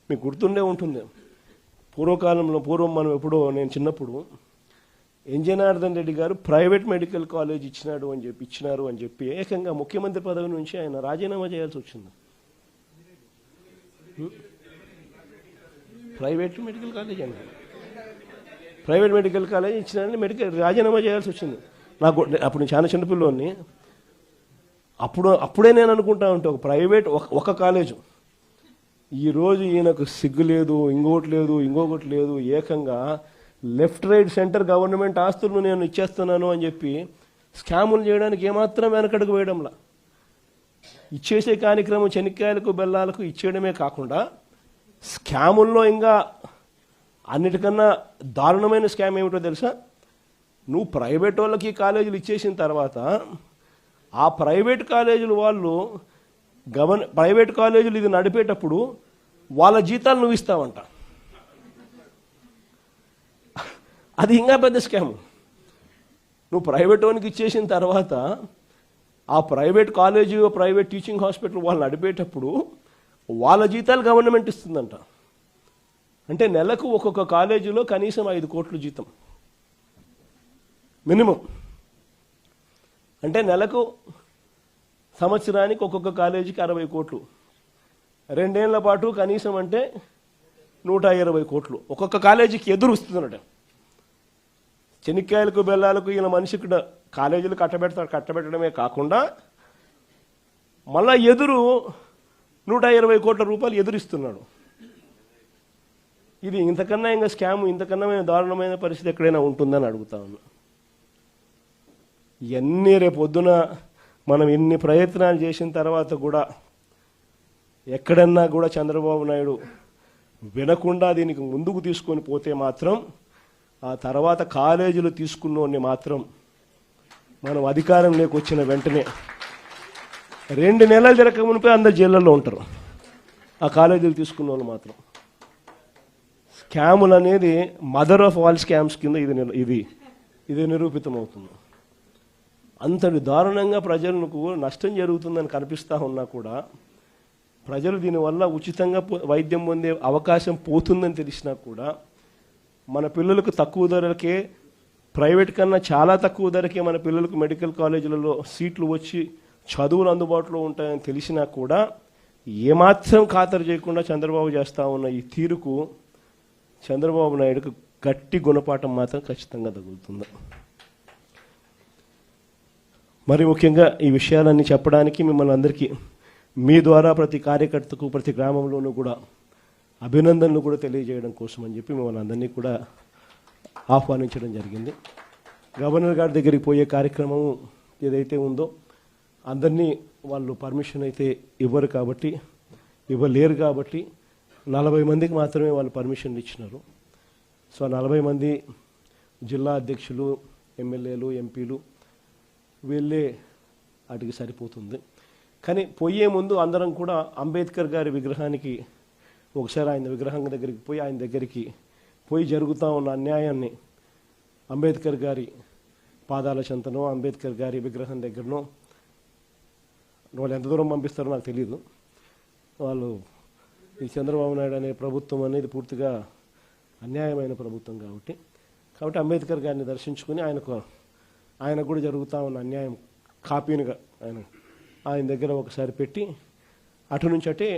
మీకు గుర్తుండే ఉంటుంది, పూర్వం మనం ఎప్పుడో నేను చిన్నప్పుడు జనార్దన్ రెడ్డి గారు ప్రైవేట్ మెడికల్ కాలేజ్ ఇచ్చినారు అని చెప్పి ఏకంగా ముఖ్యమంత్రి పదవి నుంచి ఆయన రాజీనామా చేయాల్సి వచ్చింది. ప్రైవేట్ మెడికల్ కాలేజ్ ఇచ్చినారని రాజీనామా చేయాల్సి వచ్చింది. నాకు అప్పుడు నేను చాలా చిన్నపిల్లోని, అప్పుడే నేను అనుకుంటా ఉంటే ఒక ప్రైవేట్ ఒక కాలేజు, ఈరోజు ఈయనకు సిగ్గు లేదు, ఇంకొకటి లేదు, ఏకంగా లెఫ్ట్ రైట్ సెంటర్ గవర్నమెంట్ ఆస్తులను నేను ఇచ్చేస్తున్నాను అని చెప్పి స్కాములు చేయడానికి ఏమాత్రం వెనకడుగు వేయడంలా, ఇచ్చేసే కార్యక్రమం చెనిక్కాయలకు బెల్లాలకు ఇచ్చేయడమే కాకుండా స్కాముల్లో ఇంకా అన్నిటికన్నా దారుణమైన స్కామ్ ఏమిటో తెలుసా? నువ్వు ప్రైవేట్ వాళ్ళకి కాలేజీలు ఇచ్చేసిన తర్వాత ఆ ప్రైవేట్ కాలేజీలు వాళ్ళు ప్రైవేట్ కాలేజీలు ఇది నడిపేటప్పుడు వాళ్ళ జీతాలు నువ్వు ఇస్తావంట. అది ఇంకా పెద్ద స్కామ్. నువ్వు ప్రైవేట్ వానికి ఇచ్చేసిన తర్వాత ఆ private college private teaching hospital వాళ్ళు నడిపేటప్పుడు వాళ్ళ జీతాలు గవర్నమెంట్ ఇస్తుందంట. అంటే నెలకు ఒక్కొక్క కాలేజీలో కనీసం 5 కోట్లు జీతం మినిమం. అంటే నెలకు సంవత్సరానికి ఒక్కొక్క కాలేజీకి 60 కోట్లు, 2 ఏళ్ల పాటు కనీసం అంటే 120 కోట్లు ఒక్కొక్క కాలేజీకి ఎదురు వస్తుందన్నట. చెనిక్కాయలకు బెల్లాలకు ఈయన మనిషికి కాలేజీలు కట్టబెట్టడమే కాకుండా మళ్ళా ఎదురు 120 కోట్ల రూపాయలు ఎదురిస్తున్నాడు. ఇది ఇంతకన్నా ఇంకా స్కామ్, ఇంతకన్నా దారుణమైన పరిస్థితి ఎక్కడైనా ఉంటుందని అడుగుతా ఉన్నా. ఇవన్నీ రేపొద్దున మనం ఇన్ని ప్రయత్నాలు చేసిన తర్వాత కూడా ఎక్కడన్నా కూడా చంద్రబాబు నాయుడు వినకుండా దీనికి ముందుకు తీసుకొని పోతే మాత్రం ఆ తర్వాత కాలేజీలు తీసుకున్నోడిని మాత్రం మనం అధికారం లేకొచ్చిన వెంటనే 2 నెలలు జరగక మునిపే అందరు జైళ్ళల్లో ఉంటారు. ఆ కాలేజీలు తీసుకున్న వాళ్ళు మాత్రం. స్కాములు అనేది మదర్ ఆఫ్ ఆల్ స్కామ్స్ కింద ఇది నిరూపితం అవుతుంది. అంతటి దారుణంగా ప్రజలకు నష్టం జరుగుతుందని కనిపిస్తూ ఉన్నా కూడా ప్రజలు దీనివల్ల ఉచితంగా వైద్యం పొందే అవకాశం పోతుందని తెలిసినా కూడా మన పిల్లలకు తక్కువ ధరలకే, ప్రైవేట్ కన్నా చాలా తక్కువ ధరకే మన పిల్లలకు మెడికల్ కాలేజీలలో సీట్లు వచ్చి చదువులు అందుబాటులో ఉంటాయని తెలిసినా కూడా ఏమాత్రం ఖాతరు చేయకుండా చంద్రబాబు చేస్తూ ఉన్న ఈ తీరుకు చంద్రబాబు నాయుడుకు గట్టి గుణపాఠం మాత్రం ఖచ్చితంగా తగులుతుంది. మరి ముఖ్యంగా ఈ విషయాలన్నీ చెప్పడానికి మిమ్మల్ని అందరికీ మీ ద్వారా ప్రతి కార్యకర్తకు ప్రతి గ్రామంలోనూ కూడా అభినందనలు కూడా తెలియజేయడం కోసం అని చెప్పి మిమ్మల్ని అందరినీ కూడా ఆహ్వానించడం జరిగింది. గవర్నర్ గారి దగ్గరికి పోయే కార్యక్రమం ఏదైతే ఉందో అందరినీ వాళ్ళు పర్మిషన్ అయితే ఇవ్వలేరు కాబట్టి 40 మందికి మాత్రమే వాళ్ళు పర్మిషన్ ఇచ్చినారు. సో 40 మంది జిల్లా అధ్యక్షులు, ఎమ్మెల్యేలు, ఎంపీలు వీళ్ళే వాటికి సరిపోతుంది. కానీ పోయే ముందు అందరం కూడా అంబేద్కర్ గారి విగ్రహానికి ఒకసారి ఆయన విగ్రహం దగ్గరికి పోయి ఆయన దగ్గరికి పోయి జరుగుతూ ఉన్న అన్యాయాన్ని అంబేద్కర్ గారి పాదాల చెంతనో అంబేద్కర్ గారి విగ్రహం దగ్గరనో వాళ్ళు ఎంత దూరం పంపిస్తారో నాకు తెలియదు. వాళ్ళు ఈ చంద్రబాబు నాయుడు అనే ప్రభుత్వం అనేది పూర్తిగా అన్యాయమైన ప్రభుత్వం కాబట్టి అంబేద్కర్ గారిని దర్శించుకుని ఆయన కూడా జరుగుతూ ఉన్న అన్యాయం కాపీనిగా ఆయన దగ్గర ఒకసారి పెట్టి అటు నుంచి అటే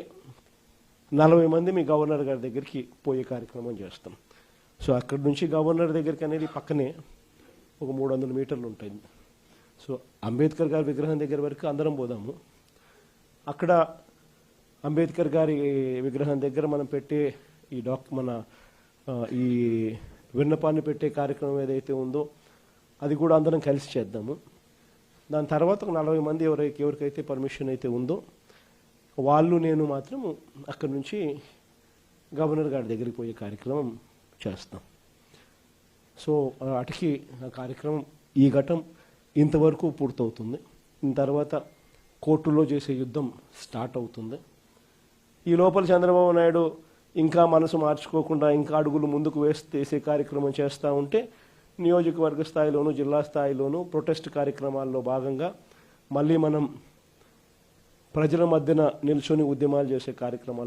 40 మంది మీ గవర్నర్ గారి దగ్గరికి పోయే కార్యక్రమం చేస్తాం. సో అక్కడి నుంచి గవర్నర్ దగ్గరికి అనేది పక్కనే ఒక 300 మీటర్లు ఉంటాయి. సో అంబేద్కర్ గారి విగ్రహం దగ్గర వరకు అందరం పోదాము. అక్కడ అంబేద్కర్ గారి విగ్రహం దగ్గర మనం పెట్టే ఈ విన్నపాన్ని పెట్టే కార్యక్రమం ఏదైతే ఉందో అది కూడా అందరం కలిసి చేద్దాము. దాని తర్వాత ఒక 40 మంది ఎవరికైతే పర్మిషన్ అయితే ఉందో వాళ్ళు నేను మాత్రం అక్కడి నుంచి గవర్నర్ గారి దగ్గరికి పోయే కార్యక్రమం చేస్తాం. సో అటుకి ఆ కార్యక్రమం ఈ ఘట్టం ఇంతవరకు పూర్తవుతుంది. దీని తర్వాత కోర్టులో చేసే యుద్ధం స్టార్ట్ అవుతుంది. ఈ లోపల చంద్రబాబు నాయుడు ఇంకా మనసు మార్చుకోకుండా ఇంకా అడుగులు ముందుకు వేసే కార్యక్రమం చేస్తూ ఉంటే నియోజకవర్గ స్థాయిలోను జిల్లా స్థాయిలోను ప్రొటెస్ట్ కార్యక్రమాల్లో భాగంగా మళ్ళీ మనం ప్రజల మధ్యన నిల్చొని ఉద్యమాలు చేసే కార్యక్రమాలు